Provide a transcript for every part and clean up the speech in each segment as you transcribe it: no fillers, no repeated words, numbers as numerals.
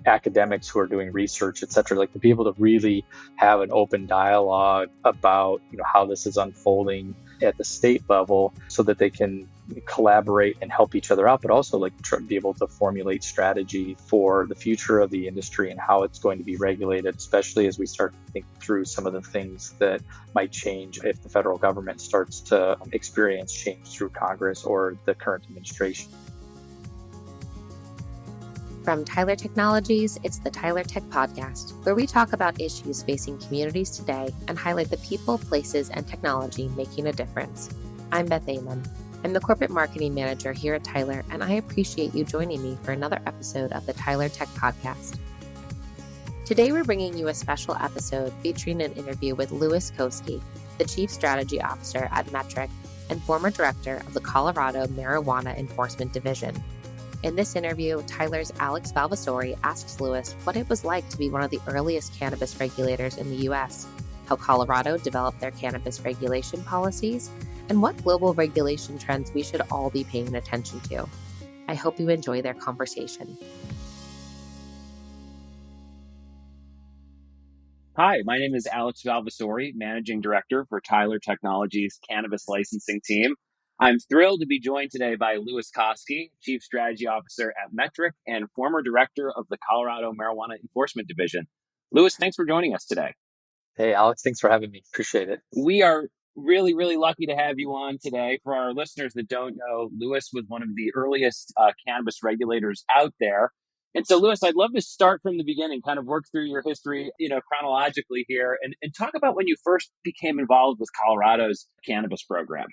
academics who are doing research, et cetera, like to be able to really have an open dialogue about, how this is unfolding at the state level so that they can collaborate and help each other out, but also like be able to formulate strategy for the future of the industry and how it's going to be regulated, especially as we start to think through some of the things that might change if the federal government starts to experience change through Congress or the current administration. From Tyler Technologies, it's the Tyler Tech Podcast, where we talk about issues facing communities today and highlight the people, places, and technology making a difference. I'm Beth Amon. I'm the Corporate Marketing Manager here at Tyler, and I appreciate you joining me for another episode of the Tyler Tech Podcast. Today, we're bringing you a special episode featuring an interview with Louis Koski, the Chief Strategy Officer at Metrc and former Director of the Colorado Marijuana Enforcement Division. In this interview, Tyler's Alex Valvassori asks Louis what it was like to be one of the earliest cannabis regulators in the U.S., how Colorado developed their cannabis regulation policies, and what global regulation trends we should all be paying attention to. I hope you enjoy their conversation. Hi, my name is Alex Valvassori, Managing Director for Tyler Technologies' Cannabis Licensing Team. I'm thrilled to be joined today by Louis Koski, Chief Strategy Officer at Metrc and former Director of the Colorado Marijuana Enforcement Division. Louis, thanks for joining us today. Hey, Alex, thanks for having me. Appreciate it. We are really, really lucky to have you on today. For our listeners that don't know, Louis was one of the earliest cannabis regulators out there. And so, Louis, I'd love to start from the beginning, kind of work through your history, chronologically here, and talk about when you first became involved with Colorado's cannabis program.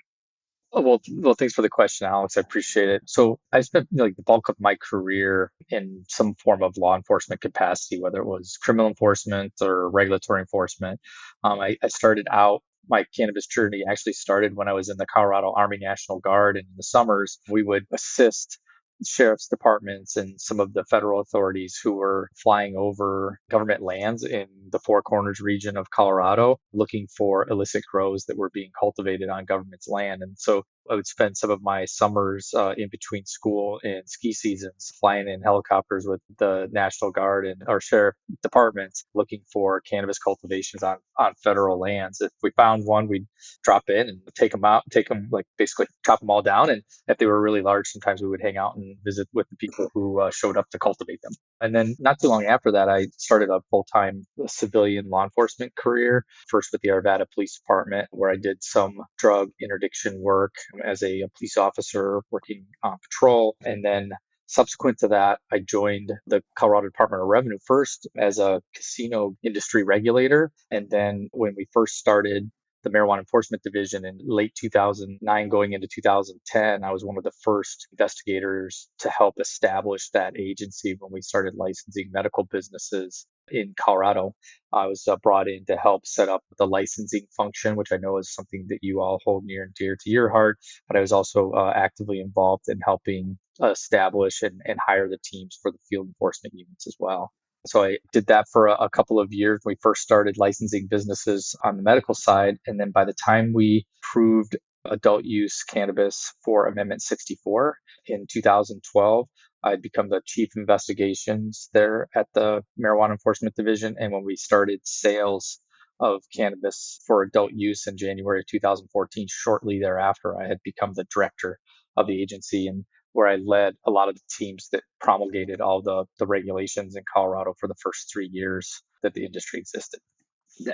Oh, well, thanks for the question, Alex. I appreciate it. So I spent the bulk of my career in some form of law enforcement capacity, whether it was criminal enforcement or regulatory enforcement. I started out my cannabis journey actually started when I was in the Colorado Army National Guard, and in the summers we would assist sheriff's departments and some of the federal authorities who were flying over government lands in the Four Corners region of Colorado looking for illicit grows that were being cultivated on government's land. And so I would spend some of my summers in between school and ski seasons flying in helicopters with the National Guard and our sheriff departments looking for cannabis cultivations on federal lands. If we found one, we'd drop in and take them out, like basically chop them all down. And if they were really large, sometimes we would hang out and visit with the people who showed up to cultivate them. And then not too long after that, I started a full-time civilian law enforcement career, first with the Arvada Police Department, where I did some drug interdiction work as a police officer working on patrol. And then subsequent to that, I joined the Colorado Department of Revenue first as a casino industry regulator. And then when we first started the Marijuana Enforcement Division in late 2009 going into 2010, I was one of the first investigators to help establish that agency when we started licensing medical businesses in Colorado. I was brought in to help set up the licensing function, which I know is something that you all hold near and dear to your heart, but I was also actively involved in helping establish and hire the teams for the field enforcement units as well. So I did that for a couple of years. We first started licensing businesses on the medical side. And then by the time we approved adult use cannabis for Amendment 64 in 2012, I'd become the chief investigations there at the Marijuana Enforcement Division. And when we started sales of cannabis for adult use in January of 2014, shortly thereafter, I had become the director of the agency, and where I led a lot of the teams that promulgated all the regulations in Colorado for the first 3 years that the industry existed.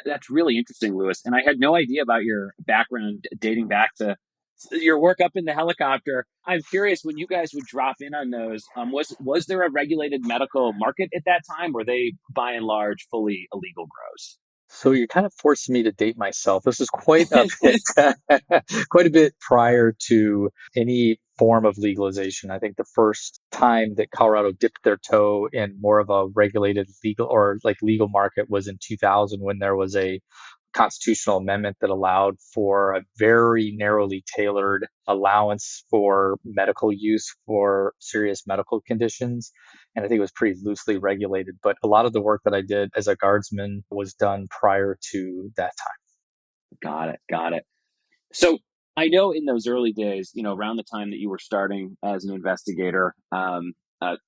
That's really interesting, Louis. And I had no idea about your background dating back to your work up in the helicopter. I'm curious, when you guys would drop in on those, was there a regulated medical market at that time? Were they by and large fully illegal grows? So you're kind of forcing me to date myself. This is quite a bit, quite a bit prior to any form of legalization. I think the first time that Colorado dipped their toe in more of a regulated legal market was in 2000, when there was a constitutional amendment that allowed for a very narrowly tailored allowance for medical use for serious medical conditions. And I think it was pretty loosely regulated. But a lot of the work that I did as a guardsman was done prior to that time. Got it. So I know in those early days, around the time that you were starting as an investigator,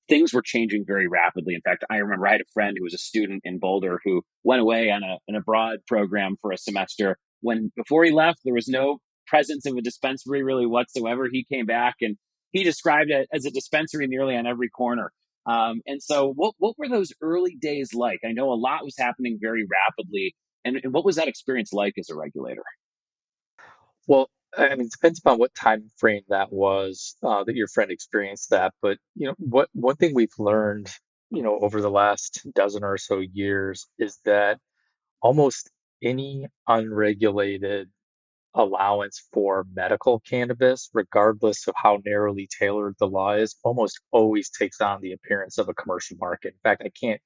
things were changing very rapidly. In fact, I remember I had a friend who was a student in Boulder who went away on an abroad program for a semester. When before he left, there was no presence of a dispensary really whatsoever. He came back and he described it as a dispensary nearly on every corner. And so, what were those early days like? I know a lot was happening very rapidly, and what was that experience like as a regulator? Well, I mean, it depends upon what time frame that was that your friend experienced that. But what one thing we've learned, over the last dozen or so years is that almost any unregulated allowance for medical cannabis, regardless of how narrowly tailored the law is, almost always takes on the appearance of a commercial market. In fact, I can't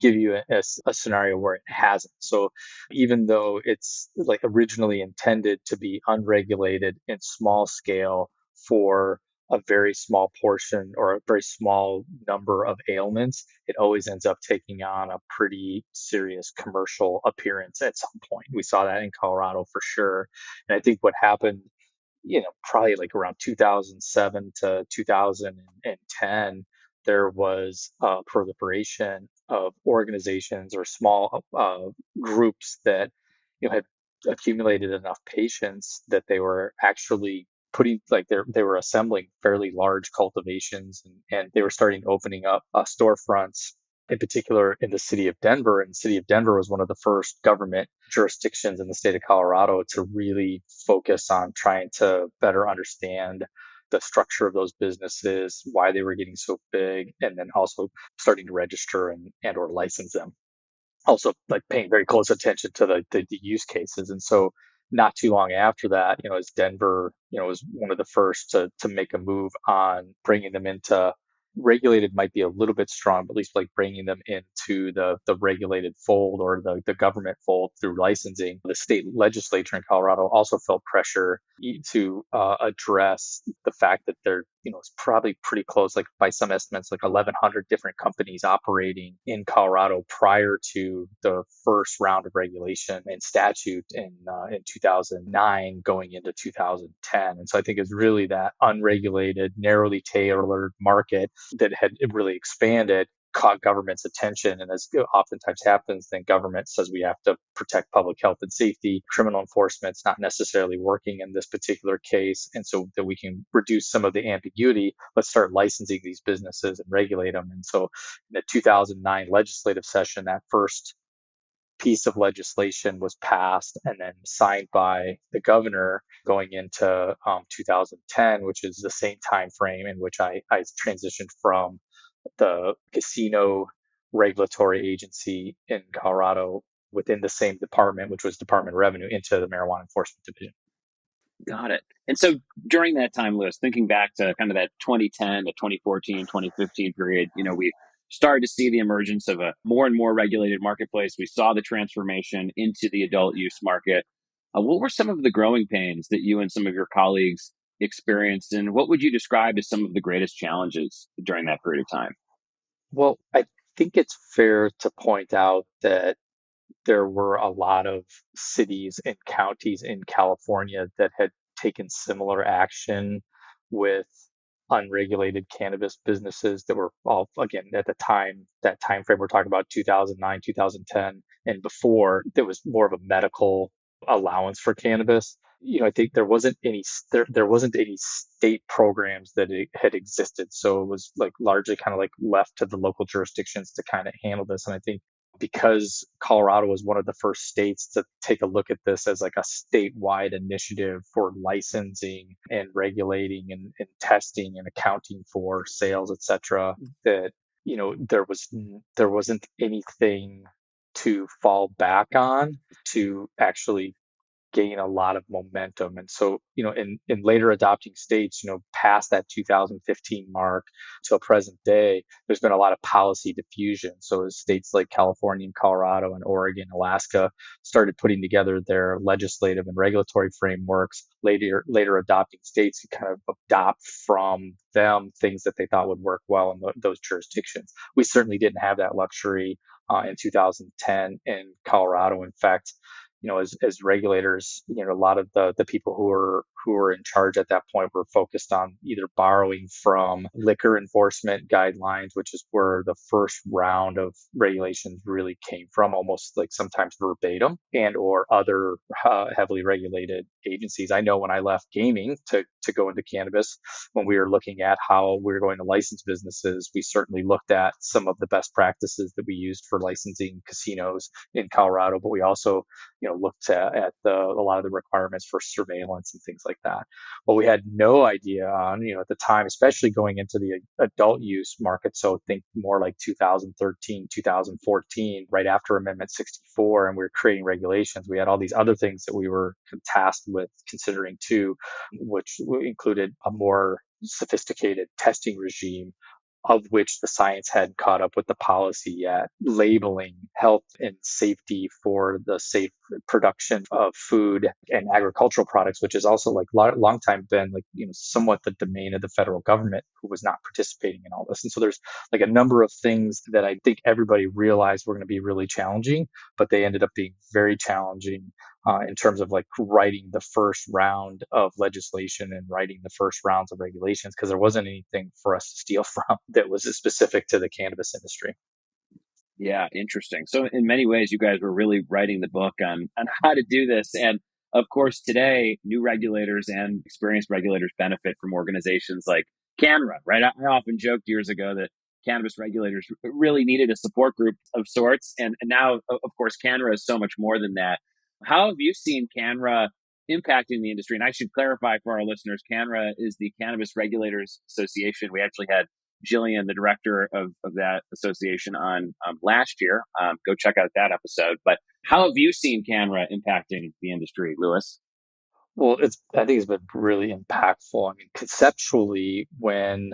give you a scenario where it hasn't. So even though it's like originally intended to be unregulated in small scale for a very small portion or a very small number of ailments, it always ends up taking on a pretty serious commercial appearance at some point. We saw that in Colorado for sure. And I think what happened, probably like around 2007 to 2010, there was a proliferation of organizations or small groups that had accumulated enough patients that they were actually putting like they were assembling fairly large cultivations, and they were starting opening up storefronts in particular in the city of Denver. And the city of Denver was one of the first government jurisdictions in the state of Colorado to really focus on trying to better understand the structure of those businesses, why they were getting so big, and then also starting to register and or license them. Also, like paying very close attention to the use cases. And so not too long after that, as Denver, was one of the first to make a move on bringing them into regulated, might be a little bit strong, but at least like bringing them into the regulated fold or the government fold through licensing. The state legislature in Colorado also felt pressure to address the fact that there, it's probably pretty close, like by some estimates, like 1,100 different companies operating in Colorado prior to the first round of regulation and statute in 2009 going into 2010. And so I think it's really that unregulated, narrowly tailored market that had really expanded, caught government's attention. And as oftentimes happens, then government says we have to protect public health and safety. Criminal enforcement's not necessarily working in this particular case. And so that we can reduce some of the ambiguity, let's start licensing these businesses and regulate them. And so in the 2009 legislative session, that first piece of legislation was passed and then signed by the governor going into 2010, which is the same time frame in which I transitioned from the casino regulatory agency in Colorado within the same department, which was Department of Revenue, into the Marijuana Enforcement Division. Got it. And so during that time, Lewis, thinking back to kind of that 2010 to 2014, 2015 period, we started to see the emergence of a more and more regulated marketplace. We saw the transformation into the adult use market. What were some of the growing pains that you and some of your colleagues experienced, and what would you describe as some of the greatest challenges during that period of time? Well, I think it's fair to point out that there were a lot of cities and counties in California that had taken similar action with unregulated cannabis businesses that were all, again, at the time, that time frame we're talking about 2009, 2010, and before, there was more of a medical allowance for cannabis. I think there wasn't any state programs that had existed, so it was like largely kind of like left to the local jurisdictions to kind of handle this. And I think because Colorado was one of the first states to take a look at this as like a statewide initiative for licensing and regulating and testing and accounting for sales, et cetera, that, there wasn't anything to fall back on to actually gain a lot of momentum. And so, in later adopting states, past that 2015 mark till present day, there's been a lot of policy diffusion. So as states like California and Colorado and Oregon, Alaska started putting together their legislative and regulatory frameworks, later adopting states could kind of adopt from them things that they thought would work well in those jurisdictions. We certainly didn't have that luxury in 2010 in Colorado. In fact, as regulators, a lot of the people who were in charge at that point were focused on either borrowing from liquor enforcement guidelines, which is where the first round of regulations really came from, almost like sometimes verbatim, and or other heavily regulated agencies. I know when I left gaming to go into cannabis, when we were looking at how we were going to license businesses, we certainly looked at some of the best practices that we used for licensing casinos in Colorado, but we also, looked at a lot of the requirements for surveillance and things like that. What we had no idea on, at the time, especially going into the adult use market. So think more like 2013, 2014, right after Amendment 64, and we were creating regulations. We had all these other things that we were tasked with considering too, which included a more sophisticated testing regime, of which the science hadn't caught up with the policy yet, labeling health and safety for the safe production of food and agricultural products, which is also like long time been like, somewhat the domain of the federal government, who was not participating in all this. And so there's like a number of things that I think everybody realized were going to be really challenging, but they ended up being very challenging in terms of like writing the first round of legislation and writing the first rounds of regulations, because there wasn't anything for us to steal from that was specific to the cannabis industry. Yeah, interesting. So in many ways, you guys were really writing the book on how to do this. And of course, today, new regulators and experienced regulators benefit from organizations like CANRA, right? I often joked years ago that cannabis regulators really needed a support group of sorts. And now, of course, CANRA is so much more than that. How have you seen CANRA impacting the industry? And I should clarify for our listeners, CANRA is the Cannabis Regulators Association. We actually had Jillian, the director of that association, on last year. Go check out that episode. But how have you seen CANRA impacting the industry, Lewis? Well, I think it's been really impactful. I mean, conceptually, when,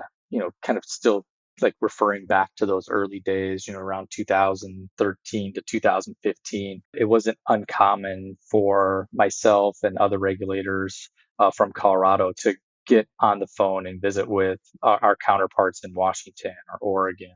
kind of still like referring back to those early days, around 2013 to 2015, it wasn't uncommon for myself and other regulators from Colorado to get on the phone and visit with our counterparts in Washington or Oregon.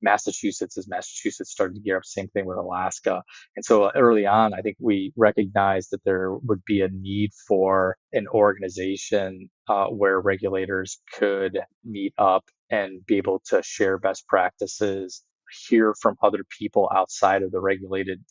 Massachusetts, as Massachusetts started to gear up, same thing with Alaska. And so early on, I think we recognized that there would be a need for an organization where regulators could meet up and be able to share best practices, hear from other people outside of the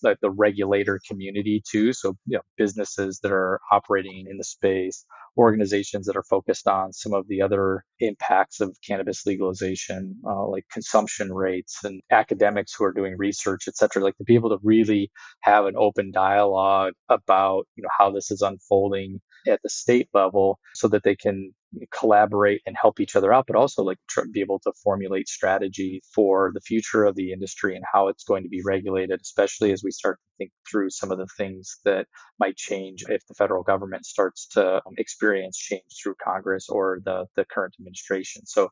like the regulator community too. So, businesses that are operating in the space, organizations that are focused on some of the other impacts of cannabis legalization, like consumption rates, and academics who are doing research, et cetera, like to be able to really have an open dialogue about, how this is unfolding at the state level, so that they can collaborate and help each other out, but also like be able to formulate strategy for the future of the industry and how it's going to be regulated, especially as we start to think through some of the things that might change if the federal government starts to experience change through Congress or the current administration. So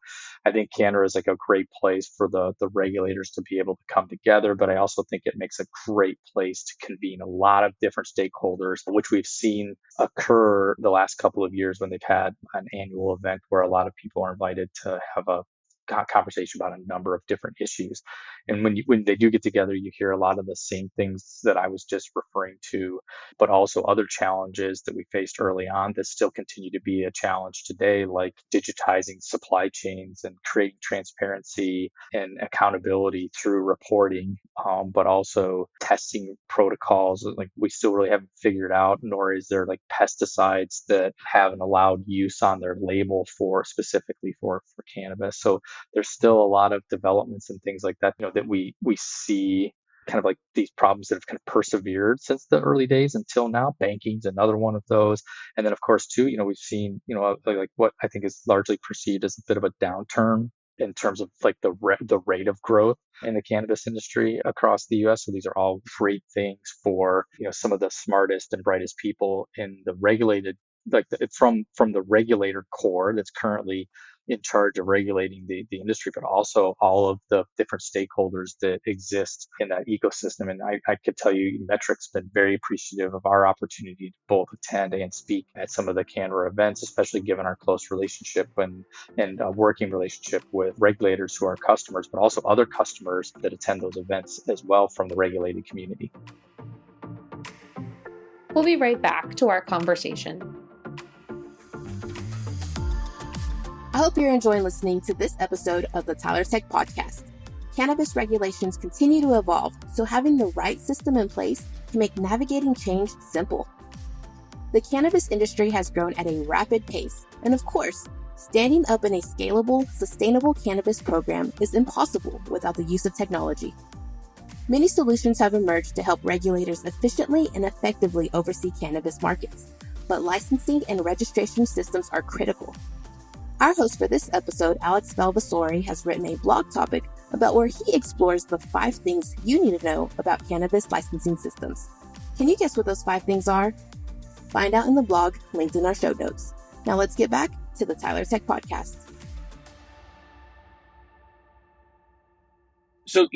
I think Canada is like a great place for the regulators to be able to come together, but I also think it makes a great place to convene a lot of different stakeholders, which we've seen occur the last couple of years when they've had an annual event where a lot of people are invited to have a conversation about a number of different issues. And when they do get together, you hear a lot of the same things that I was just referring to, but also other challenges that we faced early on that still continue to be a challenge today, like digitizing supply chains and creating transparency and accountability through reporting, but also testing protocols. Like we still really haven't figured out, nor is there like pesticides that have an allowed use on their label for specifically for cannabis. So there's still a lot of developments and things like that, that we see kind of like these problems that have kind of persevered since the early days until now. Banking's another one of those. And then of course too, we've seen, like what I think is largely perceived as a bit of a downturn in terms of like the rate of growth in the cannabis industry across the US. So these are all great things for, some of the smartest and brightest people in the regulated, like from the regulator core that's currently in charge of regulating the industry, but also all of the different stakeholders that exist in that ecosystem. And I could tell you, Metrc's been very appreciative of our opportunity to both attend and speak at some of the Canada events, especially given our close relationship and working relationship with regulators who are customers, but also other customers that attend those events as well from the regulated community. We'll be right back to our conversation. hope you're enjoying listening to this episode of the Tyler Tech Podcast. Cannabis regulations continue to evolve, so having the right system in place can make navigating change simple. The cannabis industry has grown at a rapid pace, and of course, standing up in a scalable, sustainable cannabis program is impossible without the use of technology. Many solutions have emerged to help regulators efficiently and effectively oversee cannabis markets, but licensing and registration systems are critical. Our host for this episode, Alex Valvassori, has written a blog topic about where he explores the 5 things you need to know about cannabis licensing systems. Can you guess what those 5 things are? Find out in the blog linked in our show notes. Now let's get back to the Tyler Tech Podcast. So,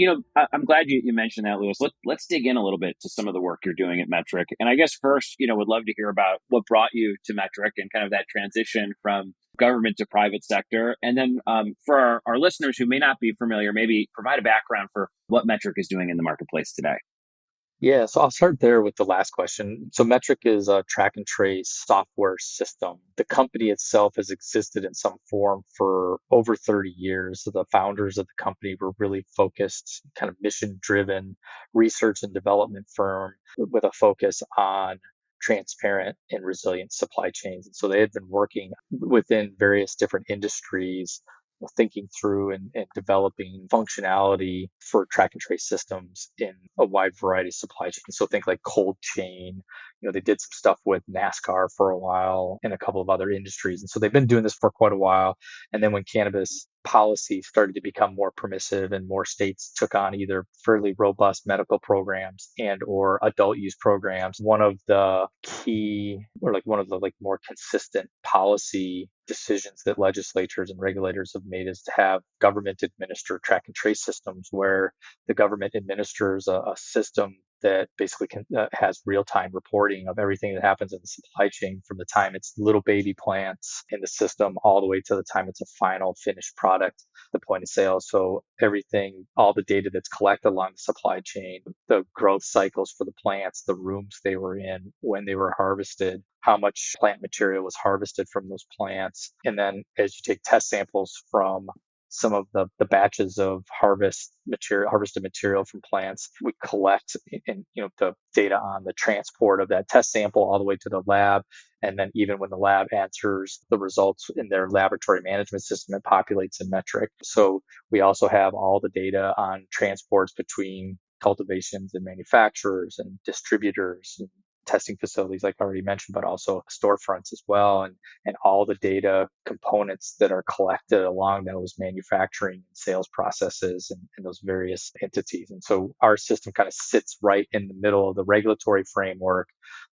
I'm glad you mentioned that, Lewis. Let's dig in a little bit to some of the work you're doing at Metrc. And I guess first, would love to hear about what brought you to Metrc and kind of that transition from government to private sector. And then for our listeners who may not be familiar, maybe provide a background for what Metrc is doing in the marketplace today. Yeah, so I'll start there with the last question. So Metrc is a track and trace software system. The company itself has existed in some form for over 30 years. So the founders of the company were really focused, kind of mission-driven research and development firm with a focus on transparent and resilient supply chains. And so they had been working within various different industries, thinking through and developing functionality for track and trace systems in a wide variety of supply chains. So think like cold chain. They did some stuff with NASCAR for a while and a couple of other industries. And so they've been doing this for quite a while. And then when cannabis policy started to become more permissive and more states took on either fairly robust medical programs and or adult use programs, one of the key or one of the more consistent policy decisions that legislatures and regulators have made is to have government administer track and trace systems where the government administers a system that basically has real-time reporting of everything that happens in the supply chain from the time it's little baby plants in the system all the way to the time it's a final finished product, the point of sale. So everything, all the data that's collected along the supply chain, the growth cycles for the plants, the rooms they were in, when they were harvested, how much plant material was harvested from those plants. And then as you take test samples from some of the batches of harvested material from plants, we collect the data on the transport of that test sample all the way to the lab. And then even when the lab answers the results in their laboratory management system, it populates in Metrc. So we also have all the data on transports between cultivations and manufacturers and distributors and testing facilities, like I already mentioned, but also storefronts as well, and all the data components that are collected along those manufacturing and sales processes and those various entities. And so our system kind of sits right in the middle of the regulatory framework.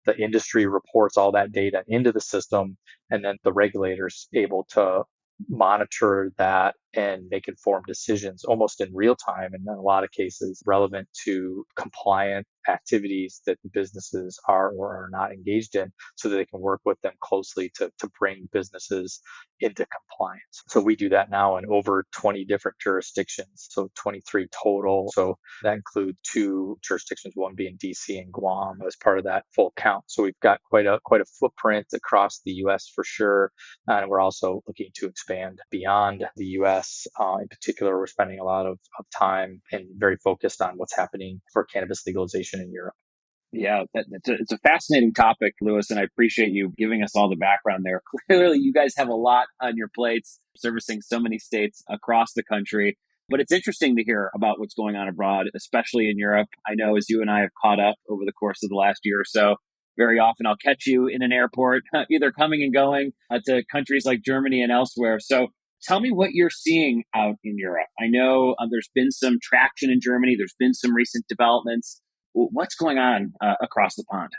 The industry reports all that data into the system, and then the regulators able to monitor that and make informed decisions almost in real time, and in a lot of cases relevant to compliant activities that the businesses are or are not engaged in, so that they can work with them closely to bring businesses into compliance. So we do that now in over 20 different jurisdictions, so 23 total. So that includes 2 jurisdictions, one being DC and Guam as part of that full count. So we've got quite a footprint across the US for sure. And we're also looking to expand beyond the US. In particular, we're spending a lot of time and very focused on what's happening for cannabis legalization in Europe. Yeah, it's a fascinating topic, Lewis, and I appreciate you giving us all the background there. Clearly, you guys have a lot on your plates, servicing so many states across the country. But it's interesting to hear about what's going on abroad, especially in Europe. I know as you and I have caught up over the course of the last year or so, very often I'll catch you in an airport, either coming and going to countries like Germany and elsewhere. So tell me what you're seeing out in Europe. I know there's been some traction in Germany. There's been some recent developments. What's going on across the pond?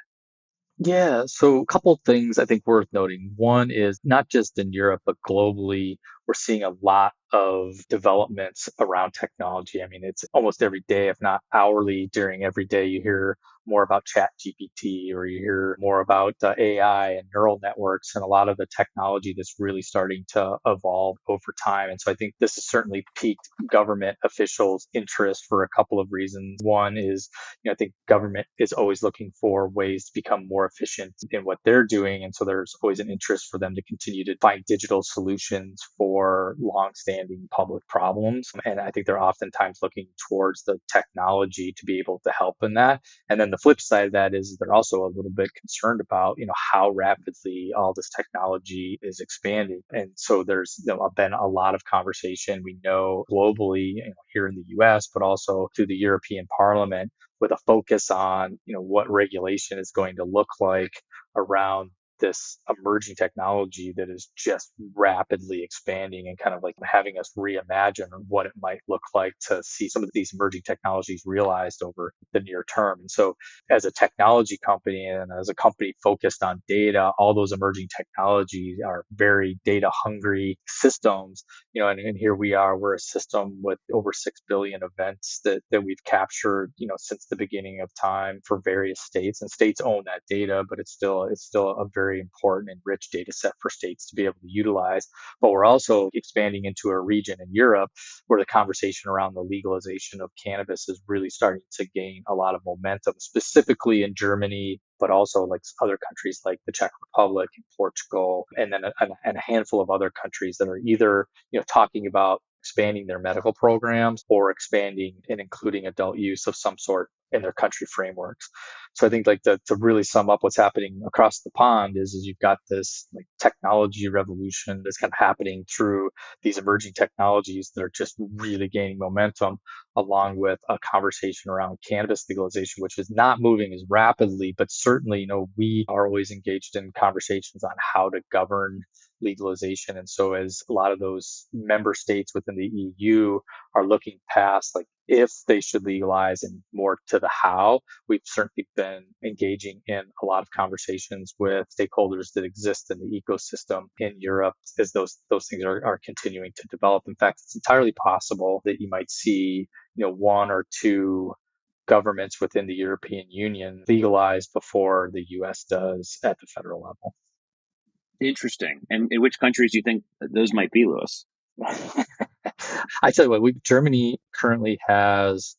Yeah, so a couple of things I think worth noting. One is not just in Europe, but globally, we're seeing a lot of developments around technology. I mean, it's almost every day, if not hourly, during every day, you hear more about Chat GPT, or you hear more about AI and neural networks and a lot of the technology that's really starting to evolve over time. And so I think this has certainly piqued government officials' interest for a couple of reasons. One is, I think government is always looking for ways to become more efficient in what they're doing. And so there's always an interest for them to continue to find digital solutions for longstanding public problems. And I think they're oftentimes looking towards the technology to be able to help in that. And then the flip side of that is they're also a little bit concerned about, how rapidly all this technology is expanding. And so there's been a lot of conversation, we know globally, here in the US, but also through the European Parliament, with a focus on, what regulation is going to look like around this emerging technology that is just rapidly expanding, and kind of like having us reimagine what it might look like to see some of these emerging technologies realized over the near term. And so as a technology company and as a company focused on data, all those emerging technologies are very data hungry systems, and here we are, we're a system with over 6 billion events that we've captured, since the beginning of time for various states, and states own that data, but it's still a very important and rich data set for states to be able to utilize. But we're also expanding into a region in Europe where the conversation around the legalization of cannabis is really starting to gain a lot of momentum, specifically in Germany, but also like other countries like the Czech Republic and Portugal, and then a handful of other countries that are either, talking about expanding their medical programs or expanding and including adult use of some sort in their country frameworks. So I think like to really sum up what's happening across the pond is you've got this like technology revolution that's kind of happening through these emerging technologies that are just really gaining momentum, along with a conversation around cannabis legalization, which is not moving as rapidly, but certainly, we are always engaged in conversations on how to govern legalization. And so as a lot of those member states within the EU are looking past like if they should legalize and more to the how, we've certainly been engaging in a lot of conversations with stakeholders that exist in the ecosystem in Europe as those things are continuing to develop. In fact, it's entirely possible that you might see, one or two governments within the European Union legalize before the US does at the federal level. Interesting. And in which countries do you think those might be, Lewis? I tell you what, Germany currently has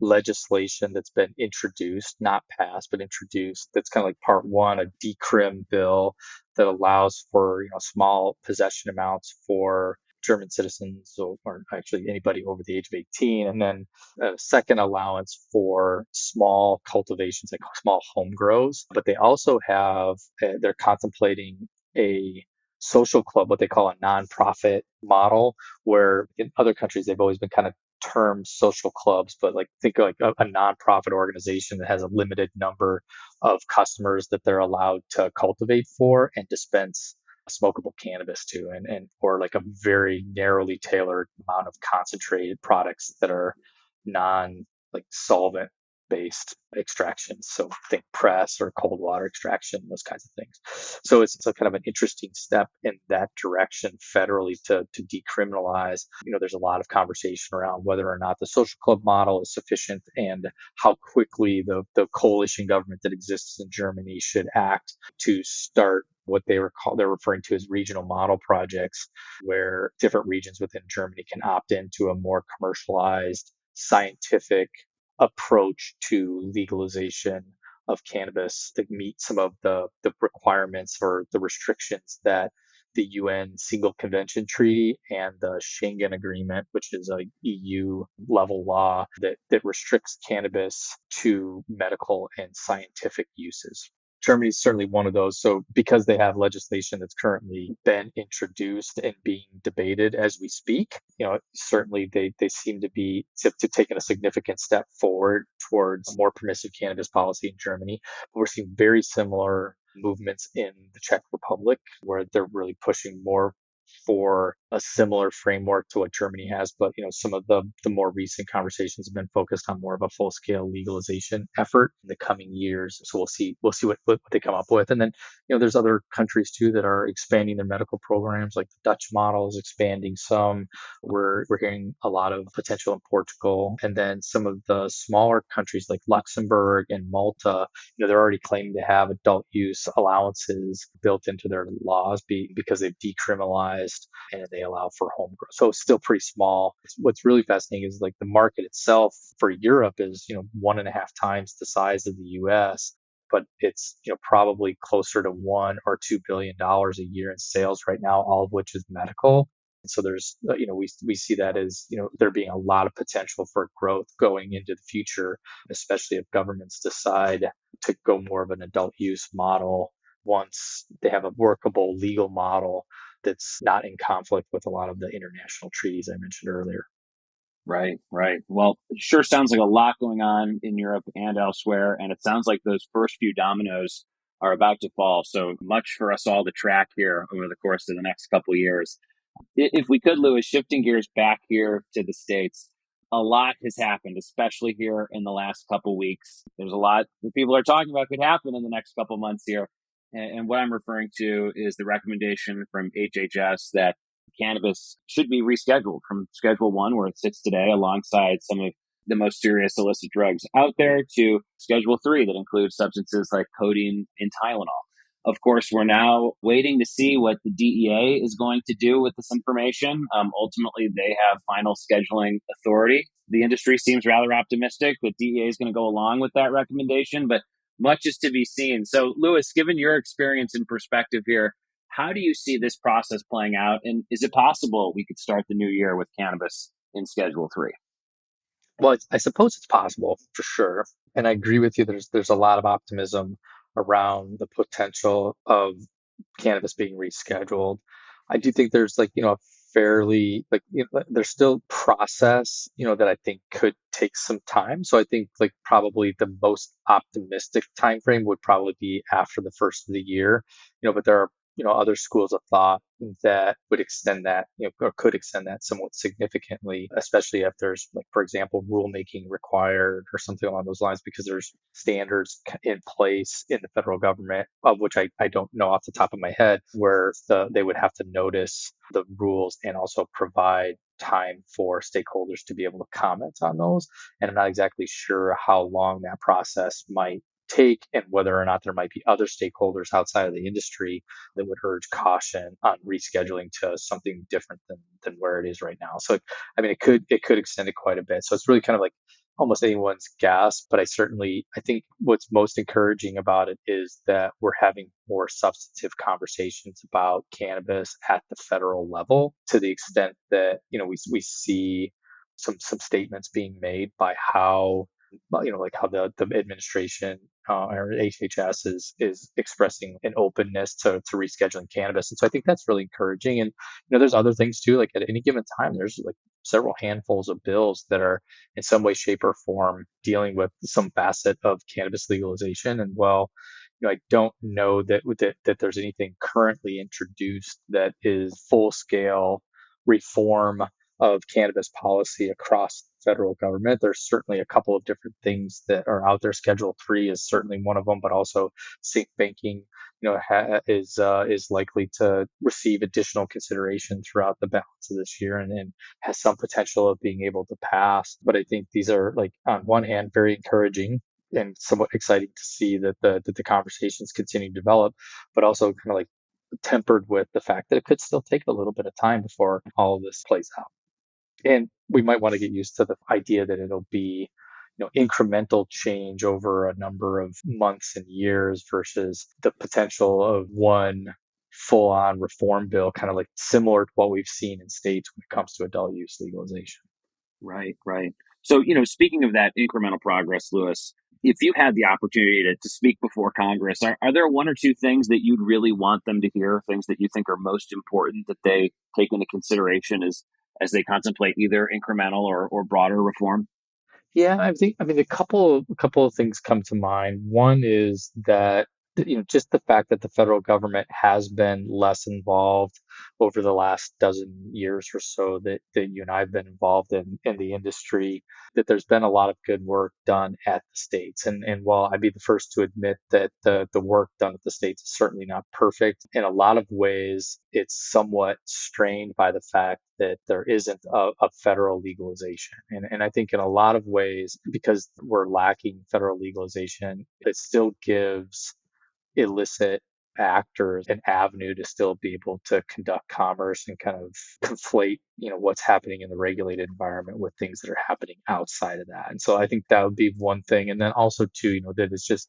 legislation that's been introduced, not passed, but introduced. That's kind of like part one, a decrim bill that allows for, small possession amounts for German citizens, or actually anybody over the age of 18. And then a second allowance for small cultivations, like small home grows. But they also have, they're contemplating a social club, what they call a nonprofit model, where in other countries, they've always been kind of termed social clubs, but like think like a nonprofit organization that has a limited number of customers that they're allowed to cultivate for and dispense smokable cannabis to, and or like a very narrowly tailored amount of concentrated products that are non like solvent based extractions. So think press or cold water extraction, those kinds of things. So it's a kind of an interesting step in that direction federally to decriminalize. There's a lot of conversation around whether or not the social club model is sufficient and how quickly the coalition government that exists in Germany should act to start what they're referring to as regional model projects, where different regions within Germany can opt into a more commercialized, scientific approach to legalization of cannabis that meet some of the requirements or the restrictions that the UN Single Convention Treaty and the Schengen Agreement, which is a EU level law that restricts cannabis to medical and scientific uses. Germany is certainly one of those. So because they have legislation that's currently been introduced and being debated as we speak, certainly they seem to be to taking a significant step forward towards a more permissive cannabis policy in Germany. But we're seeing very similar movements in the Czech Republic, where they're really pushing more for a similar framework to what Germany has, but some of the more recent conversations have been focused on more of a full scale legalization effort in the coming years. So we'll see what they come up with. And then there's other countries too that are expanding their medical programs, like the Dutch model is expanding some. We're hearing a lot of potential in Portugal, and then some of the smaller countries like Luxembourg and Malta, they're already claiming to have adult use allowances built into their laws because they've decriminalized and they allow for home growth. So it's still pretty small. What's really fascinating is like the market itself for Europe is, 1.5 times the size of the US, but it's, probably closer to $1 or $2 billion a year in sales right now, all of which is medical. And so there's, we see that as, there being a lot of potential for growth going into the future, especially if governments decide to go more of an adult use model once they have a workable legal model that's not in conflict with a lot of the international treaties I mentioned earlier. Right, right. Well, it sure sounds like a lot going on in Europe and elsewhere. And it sounds like those first few dominoes are about to fall. So much for us all to track here over the course of the next couple of years. If we could, Lewis, shifting gears back here to the States, a lot has happened, especially here in the last couple weeks. There's a lot that people are talking about could happen in the next couple months here. And what I'm referring to is the recommendation from HHS that cannabis should be rescheduled from Schedule 1, where it sits today, alongside some of the most serious illicit drugs out there, to Schedule 3, that includes substances like codeine and Tylenol. Of course, we're now waiting to see what the DEA is going to do with this information. Ultimately, they have final scheduling authority. The industry seems rather optimistic that DEA is going to go along with that recommendation, but much is to be seen. So, Lewis, given your experience and perspective here, how do you see this process playing out? And is it possible we could start the new year with cannabis in Schedule 3? Well, I suppose it's possible for sure. And I agree with you. There's a lot of optimism around the potential of cannabis being rescheduled. I do think there's a fairly there's still process, that I think could take some time. So I think probably the most optimistic time frame would probably be after the first of the year. But there are other schools of thought that would extend that, or could extend that somewhat significantly, especially if there's, for example, rulemaking required or something along those lines, because there's standards in place in the federal government, of which I don't know off the top of my head, where they would have to notice the rules and also provide time for stakeholders to be able to comment on those. And I'm not exactly sure how long that process might take, and whether or not there might be other stakeholders outside of the industry that would urge caution on rescheduling to something different than where it is right now. So, I mean, it could extend it quite a bit. So it's really kind of like almost anyone's guess, but I think what's most encouraging about it is that we're having more substantive conversations about cannabis at the federal level, to the extent that, we see some statements being made by how how the administration or HHS is expressing an openness to rescheduling cannabis. And so I think that's really encouraging. And, there's other things too, like at any given time, there's several handfuls of bills that are in some way, shape, or form dealing with some facet of cannabis legalization. And I don't know that there's anything currently introduced that is full scale reform of cannabis policy across the federal government. There's certainly a couple of different things that are out there. Schedule 3 is certainly one of them, but also safe banking, is likely to receive additional consideration throughout the balance of this year, and has some potential of being able to pass. But I think these are, on one hand, very encouraging and somewhat exciting to see that the conversations continue to develop, but also kind of tempered with the fact that it could still take a little bit of time before all of this plays out. And we might want to get used to the idea that it'll be, incremental change over a number of months and years, versus the potential of one full on reform bill, kind of similar to what we've seen in states when it comes to adult use legalization. Right, right. So, speaking of that incremental progress, Lewis, if you had the opportunity to speak before Congress, are there one or two things that you'd really want them to hear, things that you think are most important that they take into consideration as they contemplate either incremental or broader reform? Yeah, I mean, a couple of things come to mind. One is that just the fact that the federal government has been less involved over the last dozen years or so that you and I have been involved in the industry, that there's been a lot of good work done at the states. And while I'd be the first to admit that the work done at the states is certainly not perfect, in a lot of ways, it's somewhat strained by the fact that there isn't a federal legalization. And I think in a lot of ways, because we're lacking federal legalization, it still gives illicit actors an avenue to still be able to conduct commerce and kind of conflate, what's happening in the regulated environment with things that are happening outside of that. And so I think that would be one thing. And then also too, that it's just,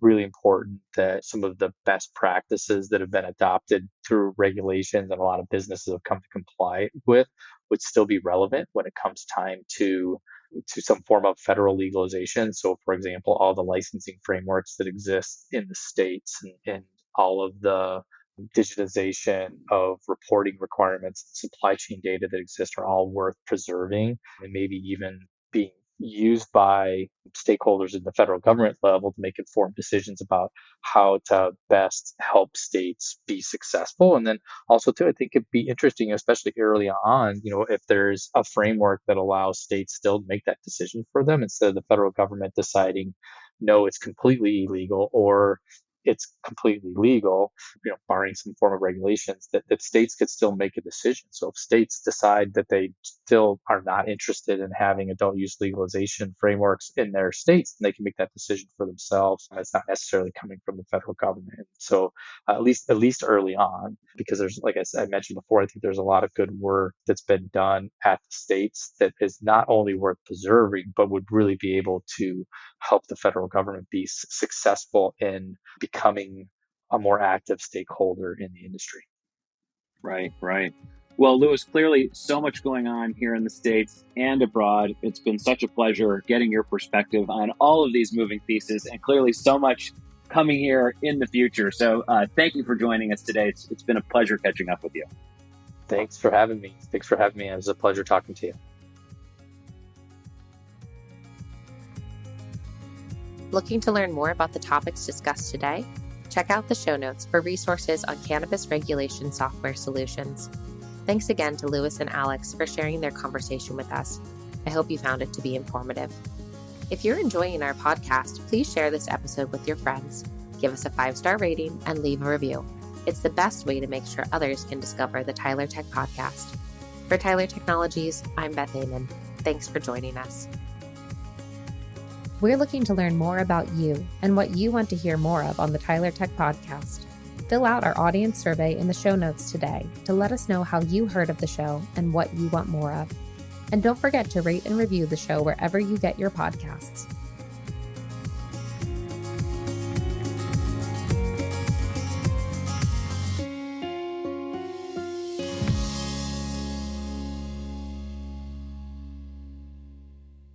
really important that some of the best practices that have been adopted through regulations and a lot of businesses have come to comply with would still be relevant when it comes time to some form of federal legalization. So, for example, all the licensing frameworks that exist in the states and all of the digitization of reporting requirements and supply chain data that exist are all worth preserving and maybe even being used by stakeholders in the federal government level to make informed decisions about how to best help states be successful. And then also too, I think it'd be interesting, especially early on, if there's a framework that allows states still to make that decision for them instead of the federal government deciding, no, it's completely illegal or it's completely legal, barring some form of regulations, that states could still make a decision. So if states decide that they still are not interested in having adult use legalization frameworks in their states, then they can make that decision for themselves. And it's not necessarily coming from the federal government. So at least early on, because there's, like I mentioned before, I think there's a lot of good work that's been done at the states that is not only worth preserving, but would really be able to help the federal government be successful in becoming a more active stakeholder in the industry. Right, right. Well, Louis, clearly so much going on here in the States and abroad. It's been such a pleasure getting your perspective on all of these moving pieces and clearly so much coming here in the future. So thank you for joining us today. It's been a pleasure catching up with you. Thanks for having me. It was a pleasure talking to you. Looking to learn more about the topics discussed today? Check out the show notes for resources on cannabis regulation software solutions. Thanks again to Louis and Alex for sharing their conversation with us. I hope you found it to be informative. If you're enjoying our podcast, please share this episode with your friends. Give us a 5-star rating and leave a review. It's the best way to make sure others can discover the Tyler Tech Podcast. For Tyler Technologies, I'm Beth Amon. Thanks for joining us. We're looking to learn more about you and what you want to hear more of on the Tyler Tech Podcast. Fill out our audience survey in the show notes today to let us know how you heard of the show and what you want more of. And don't forget to rate and review the show wherever you get your podcasts.